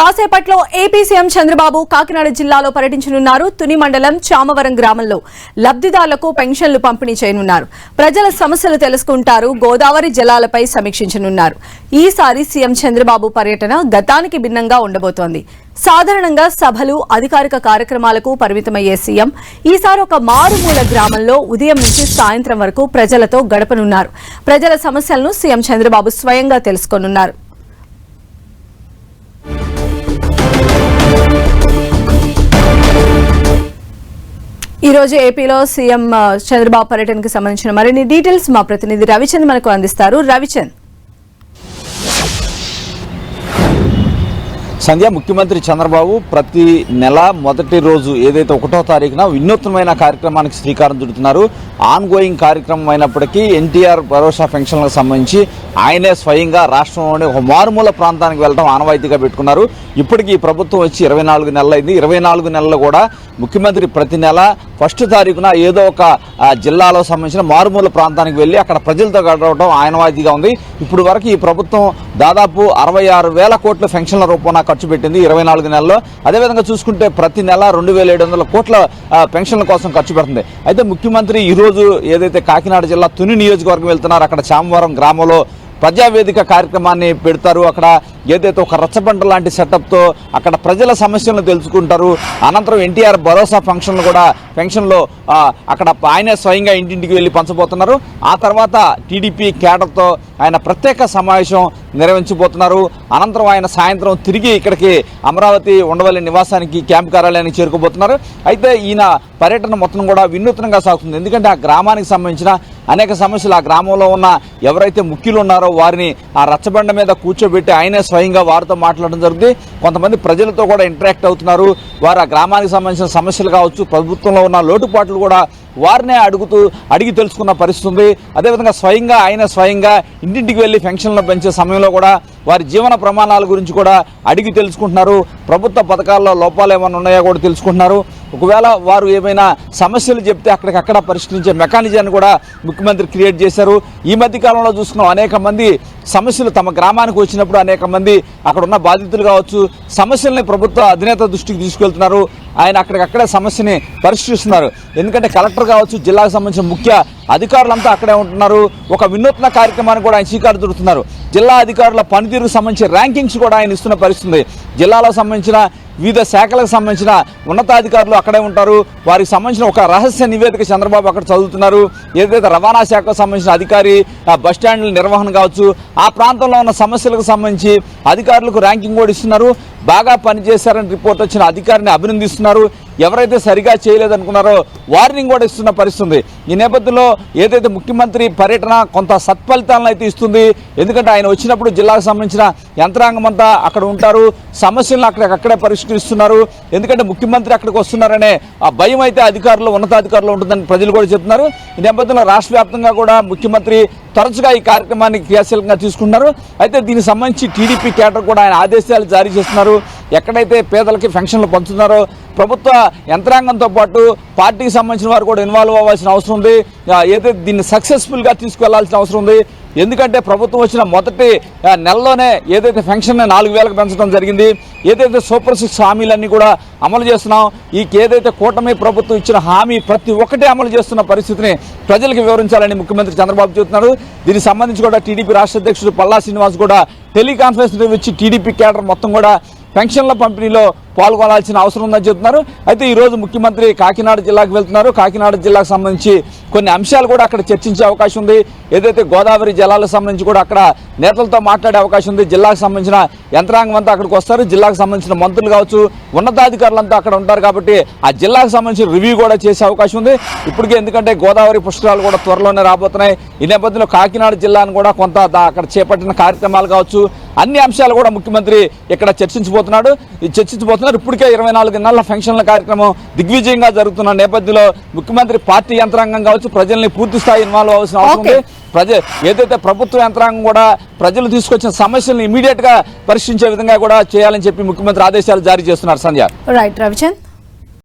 కాసేపట్లో AP CM Chandrababu Kakinada జిల్లాలో పర్యటించనున్నారు. తుని మండలం చామవరం గ్రామంలో లబ్ధిదారులకు పెన్షన్లు పంపిణీ చేయనున్నారు. ప్రజల సమస్యలు తెలుసుకుంటారు. గోదావరి జలాలపై సమీక్షించనున్నారు. ఈసారి సీఎం చంద్రబాబు పర్యటన గతానికి భిన్నంగా ఉండబోతోంది. సాధారణంగా సభలు, అధికారిక కార్యక్రమాలకు పరిమితమయ్యే సీఎం ఈసారి ఒక మారుమూల గ్రామంలో ఉదయం నుంచి సాయంత్రం వరకు ప్రజలతో గడపనున్నారు. ప్రజల సమస్యలను సీఎం చంద్రబాబు స్వయంగా తెలుసుకోనున్నారు. ఈ రోజు ఏపీలో సీఎం చంద్రబాబు పర్యటనకు సంబంధించిన మరిన్ని డీటెయిల్స్ మా ప్రతినిధి రవిచంద్ మనకు అందిస్తారు. రవిచంద్, సంధ్య, ముఖ్యమంత్రి చంద్రబాబు ప్రతి నెల మొదటి రోజు ఏదైతే 1వ తారీఖున వినూత్నమైన కార్యక్రమానికి శ్రీకారం చుడుతున్నారు. ఆన్ గోయింగ్ కార్యక్రమం అయినప్పటికీ ఎన్టీఆర్ భరోసా పెన్షన్లకు సంబంధించి ఆయనే స్వయంగా రాష్ట్రంలోని ఒక మారుమూల ప్రాంతానికి వెళ్ళడం ఆనవాయితీగా పెట్టుకున్నారు. ఇప్పటికీ ప్రభుత్వం వచ్చి 24 నెలలైంది. 24 నెలలు కూడా ముఖ్యమంత్రి ప్రతి నెల 1వ తారీఖున ఏదో ఒక జిల్లాలో సంబంధించిన మారుమూల ప్రాంతానికి వెళ్ళి అక్కడ ప్రజలతో గడవడం ఆనవాయితీగా ఉంది. ఇప్పుడు వరకు ఈ ప్రభుత్వం దాదాపు 66,000 కోట్ల పెన్షన్ల రూపాన ఖర్చు పెట్టింది 24 నెలల్లో. అదేవిధంగా చూసుకుంటే ప్రతి నెల 2,700 కోట్ల పెన్షన్ల కోసం ఖర్చు పెడుతుంది. అయితే ముఖ్యమంత్రి ఈరోజు ఏదైతే కాకినాడ జిల్లా తుని నియోజకవర్గం వెళ్తున్నారో అక్కడ చామవరం గ్రామంలో ప్రజావేదిక కార్యక్రమాన్ని పెడతారు. అక్కడ ఏదైతే ఒక రచ్చబండ లాంటి సెటప్తో అక్కడ ప్రజల సమస్యలను తెలుసుకుంటారు. అనంతరం ఎన్టీఆర్ భరోసా పెన్షన్లో అక్కడ ఆయనే స్వయంగా ఇంటింటికి వెళ్ళి పంచబోతున్నారు. ఆ తర్వాత టీడీపీ కేడర్తో ఆయన ప్రత్యేక సమావేశం నిర్వహించబోతున్నారు. అనంతరం ఆయన సాయంత్రం తిరిగి ఇక్కడికి అమరావతి ఉండవల్లి నివాసానికి క్యాంప్ కార్యాలయానికి చేరుకోబోతున్నారు. అయితే ఈయన పర్యటన మొత్తం కూడా వినూత్నంగా సాగుతుంది. ఎందుకంటే ఆ గ్రామానికి సంబంధించిన అనేక సమస్యలు, ఆ గ్రామంలో ఉన్న ఎవరైతే ముఖ్యులు ఉన్నారో వారిని ఆ రచ్చబండ మీద కూర్చోబెట్టి ఆయనే స్వయంగా వారితో మాట్లాడడం జరుగుతుంది. కొంతమంది ప్రజలతో కూడా ఇంటరాక్ట్ అవుతున్నారు. వారు ఆ గ్రామానికి సంబంధించిన సమస్యలు కావచ్చు, ప్రభుత్వంలో ఉన్న లోటుపాట్లు కూడా వారినే అడిగి తెలుసుకున్న పరిస్థితి ఉంది. అదేవిధంగా ఆయన స్వయంగా ఇంటింటికి వెళ్ళి పెన్షన్లు పెంచే సమయంలో కూడా వారి జీవన ప్రమాణాల గురించి కూడా అడిగి తెలుసుకుంటున్నారు. ప్రభుత్వ పథకాల్లో లోపాలు ఏమైనా ఉన్నాయో కూడా తెలుసుకుంటున్నారు. ఒకవేళ వారు ఏమైనా సమస్యలు చెప్తే అక్కడికక్కడ పరిష్కరించే మెకానిజాన్ని కూడా ముఖ్యమంత్రి క్రియేట్ చేశారు. ఈ మధ్య కాలంలో చూసుకున్నాం, అనేక మంది సమస్యలు తమ గ్రామానికి వచ్చినప్పుడు అనేక మంది అక్కడ ఉన్న బాధితులు కావచ్చు సమస్యల్ని ప్రభుత్వ అధినేత దృష్టికి తీసుకెళ్తున్నారు. ఆయన అక్కడికక్కడే సమస్యని పరిష్కరిస్తున్నారు. ఎందుకంటే కలెక్టర్ కావచ్చు, జిల్లాకు సంబంధించిన ముఖ్య అధికారులంతా అక్కడే ఉంటున్నారు. ఒక వినూత్న కార్యక్రమాన్ని కూడా ఆయన శ్రీకారం చుడుతున్నారు. జిల్లా అధికారుల పనితీరుకు సంబంధించిన ర్యాంకింగ్స్ కూడా ఆయన ఇస్తున్న పరిస్థితి. జిల్లాలో సంబంధించిన వివిధ శాఖలకు సంబంధించిన ఉన్నతాధికారులు అక్కడే ఉంటారు. వారికి సంబంధించిన ఒక రహస్య నివేదిక చంద్రబాబు అక్కడ చదువుతున్నారు. ఏదైతే రవాణా శాఖకు సంబంధించిన అధికారి, బస్టాండ్ల నిర్వహణ కావచ్చు, ఆ ప్రాంతంలో ఉన్న సమస్యలకు సంబంధించి అధికారులకు ర్యాంకింగ్ కూడా ఇస్తున్నారు. బాగా పనిచేశారని రిపోర్ట్ వచ్చిన అధికారిని అభినందిస్తున్నారు. ఎవరైతే సరిగా చేయలేదనుకున్నారో వార్నింగ్ కూడా ఇస్తున్న పరిస్థితి. ఈ నేపథ్యంలో ఏదైతే ముఖ్యమంత్రి పర్యటన కొంత సత్ఫలితాలను అయితే ఇస్తుంది. ఎందుకంటే ఆయన వచ్చినప్పుడు జిల్లాకు సంబంధించిన యంత్రాంగం అంతా అక్కడ ఉంటారు. సమస్యలను అక్కడే పరిష్కరిస్తున్నారు. ఎందుకంటే ముఖ్యమంత్రి అక్కడికి వస్తున్నారనే ఆ భయం అయితే ఉన్నతాధికారులు ఉంటుందని ప్రజలు కూడా చెప్తున్నారు. ఈ నేపథ్యంలో రాష్ట్ర వ్యాప్తంగా కూడా ముఖ్యమంత్రి తరచుగా ఈ కార్యక్రమాన్ని క్రియాశీలంగా తీసుకుంటున్నారు. అయితే దీనికి సంబంధించి టీడీపీ కేడర్ కూడా ఆయన ఆదేశాలు జారీ చేస్తున్నారు. ఎక్కడైతే పేదలకి పెన్షన్లు పంచుతున్నారో ప్రభుత్వ యంత్రాంగంతో పాటు పార్టీకి సంబంధించిన వారు కూడా ఇన్వాల్వ్ అవ్వాల్సిన అవసరం ఉంది. ఏదైతే దీన్ని సక్సెస్ఫుల్గా తీసుకెళ్లాల్సిన అవసరం ఉంది. ఎందుకంటే ప్రభుత్వం వచ్చిన మొదటి నెలలోనే ఏదైతే పెన్షన్ 4,000కు పెంచడం జరిగింది. ఏదైతే సూపర్ 6 హామీలన్నీ కూడా అమలు చేస్తున్నాం. ఏదైతే కూటమి ప్రభుత్వం ఇచ్చిన హామీ ప్రతి ఒక్కటి అమలు చేస్తున్న పరిస్థితిని ప్రజలకు వివరించాలని ముఖ్యమంత్రి చంద్రబాబు చెబుతున్నారు. దీనికి సంబంధించి కూడా టీడీపీ రాష్ట్ర అధ్యక్షుడు పల్లా శ్రీనివాస్ కూడా టెలికాన్ఫరెన్స్ నిర్వహించి టీడీపీ కేడర్ మొత్తం కూడా పెన్షన్ల పంపిణీలో పాల్గొనాల్సిన అవసరం ఉందని చెబుతున్నారు. అయితే ఈరోజు ముఖ్యమంత్రి కాకినాడ జిల్లాకు వెళ్తున్నారు. కాకినాడ జిల్లాకు సంబంధించి కొన్ని అంశాలు కూడా అక్కడ చర్చించే అవకాశం ఉంది. ఏదైతే గోదావరి జలాలకు సంబంధించి కూడా అక్కడ నేతలతో మాట్లాడే అవకాశం ఉంది. జిల్లాకు సంబంధించిన యంత్రాంగం అంతా అక్కడికి వస్తారు. జిల్లాకు సంబంధించిన మంత్రులు కావచ్చు, ఉన్నతాధికారులంతా అక్కడ ఉంటారు. కాబట్టి ఆ జిల్లాకు సంబంధించిన రివ్యూ కూడా చేసే అవకాశం ఉంది. ఇప్పటికే ఎందుకంటే గోదావరి పుష్కరాలు కూడా త్వరలోనే రాబోతున్నాయి. ఈ నేపథ్యంలో కాకినాడ జిల్లాను కూడా కొంత అక్కడ చేపట్టిన కార్యక్రమాలు కావచ్చు, అన్ని అంశాలు కూడా ముఖ్యమంత్రి ఇక్కడ చర్చించబోతున్నారు. ఇప్పటికే 24 నెలల పెన్షన్ల కార్యక్రమం దిగ్విజయంగా జరుగుతున్న నేపథ్యంలో ముఖ్యమంత్రి పార్టీ యంత్రాంగం కావచ్చు ప్రజల్ని పూర్తి స్థాయి ఇన్వాల్వ్ అవ్వాల్సిన అవసరం ఉంది. ఏదైతే ప్రభుత్వ యంత్రాంగం కూడా ప్రజలు తీసుకొచ్చిన సమస్యలను ఇమీడియట్ గా పరిష్కరించే విధంగా కూడా చేయాలని చెప్పి ముఖ్యమంత్రి ఆదేశాలు జారీ చేస్తున్నారు. సంధ్య. రైట్ రవిచంద్.